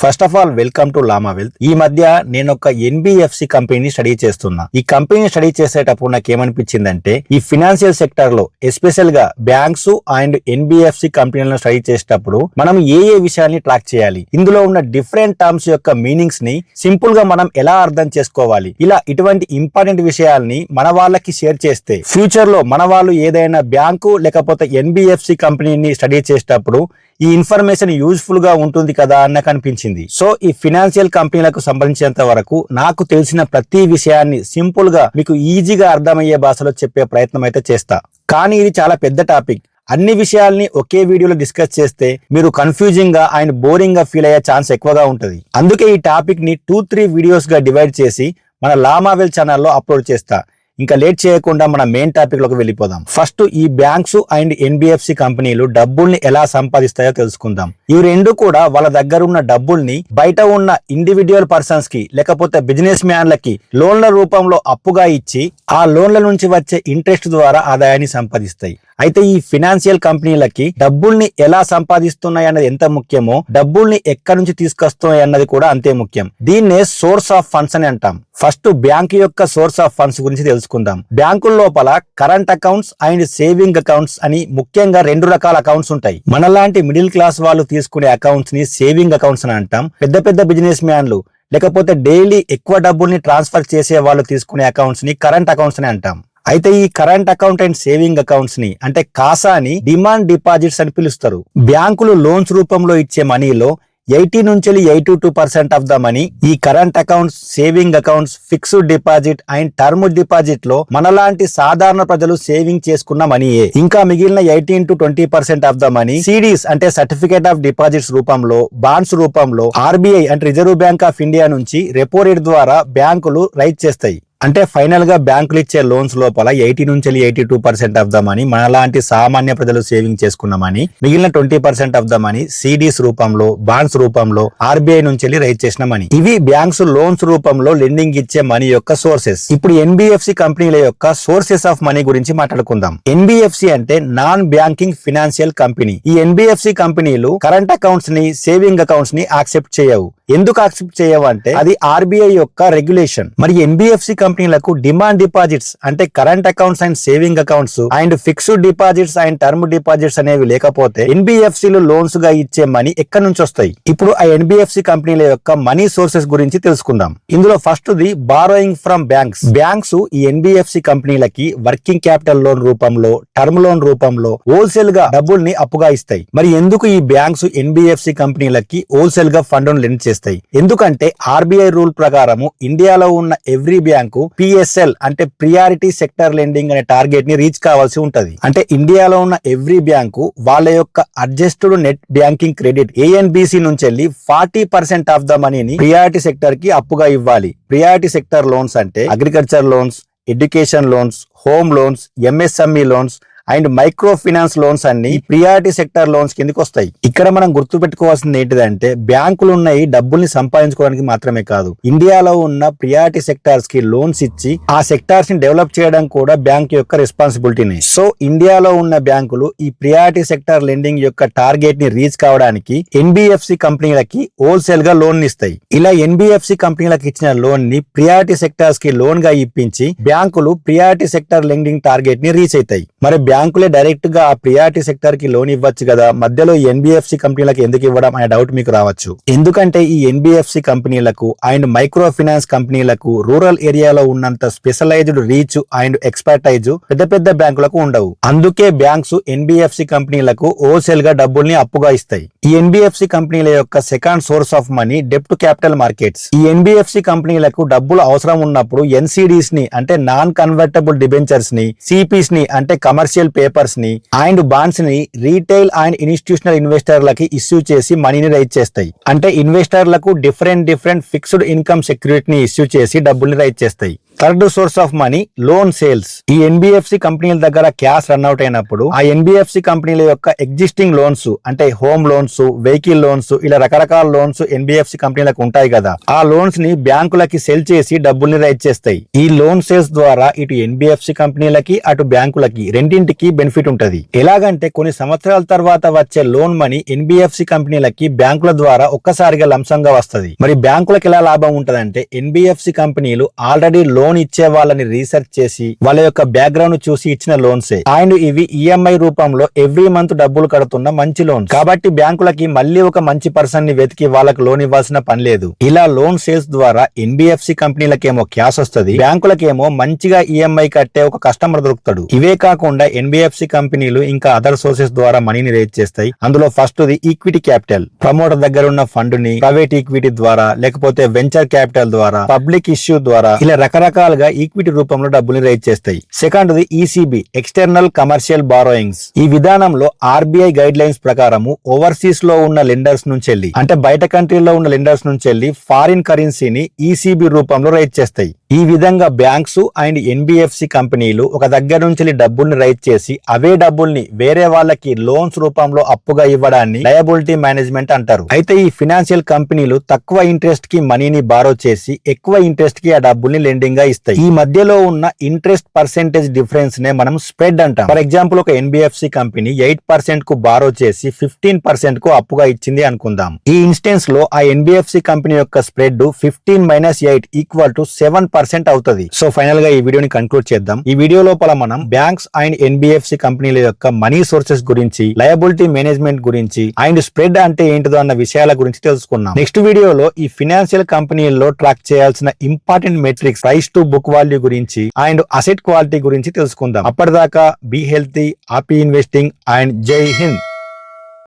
First of all welcome to Lama wealth. ఈ మధ్య నేను ఒక ఎన్బిఎఫ్సి కంపెనీని స్టడీ చేస్తున్నా. ఈ కంపెనీని స్టడీ చేసేటప్పుడు నాకు ఏమనిపించిందంటే, ఈ ఫినాన్షియల్ సెక్టర్ లో ఎస్పెషల్ గా బ్యాంక్స్ అండ్ ఎన్బిఎఫ్సి కంపెనీలను స్టడీ చేసేటప్పుడు మనం ఏ విషయాన్ని ట్రాక్ చేయాలి, ఇందులో ఉన్న డిఫరెంట్ టర్మ్స్ యొక్క మీనింగ్స్ ని సింపుల్ గా మనం ఎలా అర్థం చేసుకోవాలి, ఇలా ఇటువంటి ఇంపార్టెంట్ విషయాల్ని మన వాళ్ళకి షేర్ చేస్తే ఫ్యూచర్ లో మన వాళ్ళు ఏదైనా బ్యాంకు లేకపోతే ఎన్బిఎఫ్సి కంపెనీని స్టడీ చేసేటప్పుడు ఈ ఇన్ఫర్మేషన్ యూజ్ఫుల్ గా ఉంటుంది కదా అన్న కనిపించింది. సో ఈ ఫినాన్షియల్ కంపెనీలకు సంబంధించినంత వరకు నాకు తెలిసిన ప్రతి విషయాన్ని సింపుల్ గా మీకు ఈజీగా అర్థమయ్యే భాషలో చెప్పే ప్రయత్నం అయితే చేస్తా. కానీ ఇది చాలా పెద్ద టాపిక్. అన్ని విషయాల్ని ఒకే వీడియోలో డిస్కస్ చేస్తే మీరు కన్ఫ్యూజింగ్ గా అండ్ బోరింగ్ గా ఫీల్ అయ్యే ఛాన్స్ ఎక్కువగా ఉంటుంది. అందుకే ఈ టాపిక్ ని 2-3 వీడియోస్ గా డివైడ్ చేసి మన లామా వెల్త్ ఛానల్లో అప్లోడ్ చేస్తా. ఇంకా లేట్ చేయకుండా మన మెయిన్ టాపిక్ లోకి వెళ్ళిపోదాం. ఫస్ట్ ఈ బ్యాంక్స్ అండ్ ఎన్బిఎఫ్సి కంపెనీలు డబ్బుల్ని ఎలా సంపాదిస్తాయో తెలుసుకుందాం. ఇవి రెండు కూడా వాళ్ళ దగ్గర ఉన్న డబ్బుల్ని బయట ఉన్న ఇండివిడ్యువల్ పర్సన్స్ కి లేకపోతే బిజినెస్ మ్యాన్లకి లోన్ల రూపంలో అప్పుగా ఇచ్చి ఆ లోన్ల నుంచి వచ్చే ఇంట్రెస్ట్ ద్వారా ఆదాయాన్ని సంపాదిస్తాయి. అయితే ఈ ఫినాన్షియల్ కంపెనీలకి డబ్బుల్ని ఎలా సంపాదిస్తున్నాయి అన్నది ఎంత ముఖ్యమో, డబ్బుల్ని ఎక్కడి నుంచి తీసుకొస్తున్నాయి అన్నది కూడా అంతే ముఖ్యం. దీన్నే సోర్స్ ఆఫ్ ఫండ్స్ అని అంటాం. ఫస్ట్ బ్యాంక్ యొక్క సోర్స్ ఆఫ్ ఫండ్స్ గురించి తెలుసుకుందాం. బ్యాంకుల లోపల current accounts and saving accounts అని ముఖ్యంగా 2 రకాల అకౌంట్స్ ఉంటాయి. మనలాంటి మిడిల్ క్లాస్ వాళ్ళు తీసుకునే అకౌంట్స్ ని సేవింగ్ అకౌంట్స్ అని అంటాం. పెద్ద పెద్ద బిజినెస్ మ్యాన్లు లేకపోతే డైలీ ఎక్కువ డబ్బుల్ని ట్రాన్స్ఫర్ చేసే వాళ్ళు తీసుకునే అకౌంట్స్ ని కరెంట్ అకౌంట్స్ అని అంటాం. అయితే ఈ current account and saving accounts ని అంటే కాసాని డిమాండ్ డిపాజిట్స్ అని పిలుస్తారు. బ్యాంకులు లోన్స్ రూపంలో ఇచ్చే మనీలో 80 నుంచి 82% ఆఫ్ ద మనీ ఈ current accounts, saving accounts, fixed deposit and term deposit లో మనలాంటి సాధారణ ప్రజలు సేవింగ్ చేసుకున్న మనీయే. ఇంకా మిగిలిన 18-20% ఆఫ్ ద మనీ సిడీస్ అంటే సర్టిఫికేట్ ఆఫ్ డిపాజిట్స్ రూపంలో, బాండ్స్ రూపంలో ఆర్బీఐ అంటే రిజర్వ్ బ్యాంక్ ఆఫ్ ఇండియా నుంచి రెపో రేట్ ద్వారా బ్యాంకులు రైజ్ చేస్తాయి. అంటే ఫైనల్ గా బ్యాంకులు ఇచ్చే లోన్స్ లోపల 80 నుంచి 82% ఆఫ్ ద మనీ మనలాంటి సామాన్య ప్రజలు సేవింగ్ చేసుకున్నామని, మిగిలిన 20% ఆఫ్ ద మనీ సిడీస్ రూపంలో, బాండ్స్ రూపంలో ఆర్బీఐ నుంచి రైజ్ చేసిన మనీ. ఇవి బ్యాంక్స్ లోన్స్ రూపంలో లెండింగ్ ఇచ్చే మనీ యొక్క సోర్సెస్. ఇప్పుడు ఎన్బిఎఫ్సి కంపెనీల యొక్క సోర్సెస్ ఆఫ్ మనీ గురించి మాట్లాడుకుందాం. ఎన్బిఎఫ్సి అంటే నాన్ బ్యాంకింగ్ ఫినాన్షియల్ కంపెనీ. ఈ ఎన్బిఎఫ్సి కంపెనీలు కరెంట్ అకౌంట్స్ ని, సేవింగ్ అకౌంట్స్ ని యాక్సెప్ట్ చేయవు. ఎందుకు యాక్సెప్ట్ చేయవు అంటే అది ఆర్బీఐ యొక్క రెగ్యులేషన్. మరి ఎన్బిఎఫ్సి కంపెనీలకు డిమాండ్ డిపాజిట్స్ అంటే current accounts and saving accounts and fixed deposits and term deposits అనేవి లేకపోతే ఎన్బిఎఫ్సిలు లోన్స్ గా ఇచ్చే మనీ ఎక్కడి నుంచి వస్తాయి? ఇప్పుడు ఆ ఎన్బిఎఫ్సి కంపెనీల యొక్క మనీ సోర్సెస్ గురించి తెలుసుకుందాం. ఇందులో first the borrowing from banks. Banks ఈ ఎన్బిఎఫ్సి కంపెనీలకి వర్కింగ్ క్యాపిటల్ లోన్ రూపంలో, టర్మ్ లోన్ రూపంలో హోల్సేల్ గా డబ్బుల్ని అప్పుగా ఇస్తాయి. మరి ఎందుకు ఈ బ్యాంక్స్ ఎన్బిఎఫ్సి కంపెనీలకి హోల్సేల్ గా ఫండ్ లెండ్ చేస్తాయి? ఎందుకంటే ఆర్బీఐ రూల్ ప్రకారము ఇండియాలో ఉన్న ఎవ్రీ బ్యాంకు పిఎస్ఎల్ అంటే ప్రియారిటీ సెక్టర్ లెండింగ్ అనే టార్గెట్ ని రీచ్ కావాల్సి ఉంటది. అంటే ఇండియాలో ఉన్న ఎవ్రీ బ్యాంకు వాళ్ళ యొక్క adjusted net banking credit ANBC నుంచి వెళ్ళి 40% ఆఫ్ ద మనీని ప్రియారిటీ సెక్టర్ కి అప్పుగా ఇవ్వాలి. ప్రియారిటీ సెక్టర్ లోన్స్ అంటే agriculture loans, education loans, home loans, MSME loans and micro finance loans అన్ని ప్రియారిటీ సెక్టర్ లోన్స్ కిందకి వస్తాయి. ఇక్కడ మనం గుర్తు పెట్టుకోవాల్సింది ఏంటిదంటే బ్యాంకులు ఉన్నాయి డబ్బుల్ని సంపాదించుకోవడానికి మాత్రమే కాదు, ఇండియాలో ఉన్న ప్రియారిటీ సెక్టార్స్ కి లోన్స్ ఇచ్చి ఆ సెక్టార్స్ ని డెవలప్ చేయడం కూడా బ్యాంక్ యొక్క రెస్పాన్సిబిలిటీనే. సో ఇండియాలో ఉన్న బ్యాంకులు ఈ ప్రియారిటీ సెక్టర్ లెండింగ్ యొక్క టార్గెట్ ని రీచ్ కావడానికి ఎన్బిఎఫ్సి కంపెనీలకి హోల్సేల్ గా లోన్ ఇస్తాయి. ఇలా ఎన్బిఎఫ్సి కంపెనీలకు ఇచ్చిన లోన్ ని ప్రియారిటీ సెక్టార్స్ కి లోన్ గా ఇప్పించి బ్యాంకులు ప్రియారిటీ సెక్టర్ లెండింగ్ టార్గెట్ ని రీచ్ అవుతాయి. మరి బ్యాంకులే డైరెక్ట్ గా ఆ ప్రియారిటీ సెక్టర్ కి లోన్ ఇవ్వచ్చు కదా, మధ్యలో ఎన్బిఎఫ్సి కంపెనీలకు ఎందుకు ఇవ్వడం అనే డౌట్ మీకు రావచ్చు. ఎందుకంటే ఈ ఎన్బిఎఫ్సి కంపెనీలకు అండ్ మైక్రో ఫైనాన్స్ కంపెనీలకు రూరల్ ఏరియాలో ఉన్నంత స్పెషలైజ్డ్ రీచ్ అండ్ ఎక్స్పర్టైజ్ పెద్ద పెద్ద బ్యాంకులకు ఉండవు. అందుకే బ్యాంక్స్ ఎన్బిఎఫ్సి కంపెనీలకు హోల్సేల్ గా డబ్బుల్ని అప్పుగా ఇస్తాయి. ఈ ఎన్బిఎఫ్సి కంపెనీల యొక్క సెకండ్ సోర్స్ ఆఫ్ మనీ డెబ్ట్ క్యాపిటల్ మార్కెట్స్. ఈ ఎన్బిఎఫ్సి కంపెనీలకు డబ్బులు అవసరం ఉన్నప్పుడు ఎన్సిడిస్ ని అంటే నాన్ కన్వర్టబుల్ డిబెంచర్స్ ని, సిపిస్ ని అంటే కమర్షియల్ పేపర్స్ ని అండ్ బాండ్స్ ని రీటైల్ అండ్ ఇన్స్టిట్యూషనల్ ఇన్వెస్టర్లకి ఇష్యూ చేసి మనీని రైజ్ చేస్తాయి. అంటే ఇన్వెస్టర్లకు డిఫరెంట్ ఫిక్స్డ్ ఇన్కమ్ సెక్యూరిటీని ఇష్యూ చేసి డబ్బుల్ని రైజ్ చేస్తాయి. Third source of money loan sales. ఈ ఎన్బిఎఫ్సి కంపెనీల దగ్గర క్యాష్ రన్ అవుట్ అయినప్పుడు ఆ ఎన్బిఎఫ్సి కంపెనీల యొక్క ఎగ్జిస్టింగ్ లోన్స్ అంటే హోమ్ లోన్స్, వెహికల్ లోన్స్, ఇలా రకరకాల లోన్స్ ఎన్బిఎఫ్సి కంపెనీలకు ఉంటాయి కదా, ఆ లోన్స్ ని బ్యాంకులకి సెల్ చేసి డబ్బుల్ని రైజ్ చేస్తాయి. ఈ లోన్ సేల్స్ ద్వారా ఇటు ఎన్బిఎఫ్సి కంపెనీలకి అటు బ్యాంకులకి రెండింటికి బెనిఫిట్ ఉంటది. ఎలాగంటే కొన్ని సంవత్సరాల తర్వాత వచ్చే లోన్ మనీ ఎన్బిఎఫ్సి కంపెనీలకి బ్యాంకుల ద్వారా ఒక్కసారిగా లంసంగా వస్తది. మరి బ్యాంకులకు ఎలా లాభం ఉంటదంటే ఎన్బిఎఫ్సి కంపెనీలు ఆల్రెడీ లోన్ ఇచ్చే వాళ్ళని రీసెర్చ్ చేసి వాళ్ళ యొక్క బ్యాక్గ్రౌండ్ చూసి ఇచ్చిన లోన్సే. అండ్ ఇవి ఈఎంఐ రూపంలో ఎవ్రీ మంత్ డబ్బులు కడుతున్న మంచి లోన్ కాబట్టి బ్యాంకులకి మళ్ళీ ఒక మంచి పర్సన్ ని వెతికి వాళ్ళకి లోన్ ఇవ్వాల్సిన పని లేదు. ఇలా లోన్ సేల్స్ ద్వారా ఎన్బిఎఫ్సి కంపెనీలకేమో క్యాష్ వస్తుంది, బ్యాంకులకేమో మంచిగా ఈఎంఐ కట్టే ఒక కస్టమర్ దొరుకుతాడు. ఇవే కాకుండా ఎన్బిఎఫ్సి కంపెనీలు ఇంకా అదర్ సోర్సెస్ ద్వారా మనీని రేజ్ చేస్తాయి. అందులో first the equity capital. Promoter దగ్గర ఉన్న ఫండ్ ని ప్రైవేట్ ఈక్విటీ ద్వారా లేకపోతే వెంచర్ క్యాపిటల్ ద్వారా పబ్లిక్ ఇష్యూ ద్వారా ఇలా రకరకాలుగా ఈక్విటీ రూపంలో డబ్బుల్ని రైజ్ చేస్తాయి. Second the ECB external commercial borrowings. ఈ విధానంలో ఆర్బీఐ గైడ్ లైన్స్ ప్రకారము ఓవర్సీస్ లో ఉన్న లెండర్స్ నుంచి అంటే బయట కంట్రీలో ఉన్న లెండర్స్ నుంచి ఫారిన్ కరెన్సీని ఈసీబీ రూపంలో రైజ్ చేస్తాయి. ఈ విధంగా బ్యాంక్స్ అండ్ ఎన్బిఎఫ్సి కంపెనీలు ఒక దగ్గర నుంచి డబ్బుల్ని రైజ్ చేసి అవే డబ్బుల్ని వేరే వాళ్ళకి లోన్స్ రూపంలో అప్పుగా ఇవ్వడాన్ని లయబిలిటీ మేనేజ్మెంట్ అంటారు. అయితే ఈ ఫినాన్షియల్ కంపెనీలు తక్కువ ఇంట్రెస్ట్ కి మనీని బారో చేసి ఎక్కువ ఇంట్రెస్ట్ కి ఆ డబ్బుల్ని లెండింగ్ గా ఇస్తాయి. ఈ మధ్యలో ఉన్న ఇంట్రెస్ట్ పర్సెంటేజ్ డిఫరెన్స్ నే మనం స్ప్రెడ్ అంటాం. ఫర్ ఎగ్జాంపుల్ ఒక ఎన్బిఎఫ్సి కంపెనీ 8% కు బారో చేసి 15% కు అప్పుగా ఇచ్చింది అనుకుందాం. ఈ ఇన్స్టెన్స్ లో ఆ ఎన్బిఎఫ్సి కంపెనీ యొక్క స్ప్రెడ్ 15 - 8 = 7% అవుతుంది. సో ఫైనల్ గా ఈ వీడియోని కంక్లూడ్ చేద్దాం. ఈ వీడియో లోపల మనం బ్యాంక్స్ అండ్ ఎన్బిఎఫ్సి కంపెనీల యొక్క మనీ సోర్సెస్ గురించి, లయబిలిటీ మేనేజ్మెంట్ గురించి అండ్ స్ప్రెడ్ అంటే ఏంటిదో అన్న విషయాల గురించి తెలుసుకున్నాం. నెక్స్ట్ వీడియోలో ఈ ఫినాన్షియల్ కంపెనీల్లో ట్రాక్ చేయాల్సిన important metrics, price to book value గురించి అండ్ అసెట్ క్వాలిటీ గురించి తెలుసుకుందాం. అప్పటిదాకా be healthy, happy investing and Jai Hind.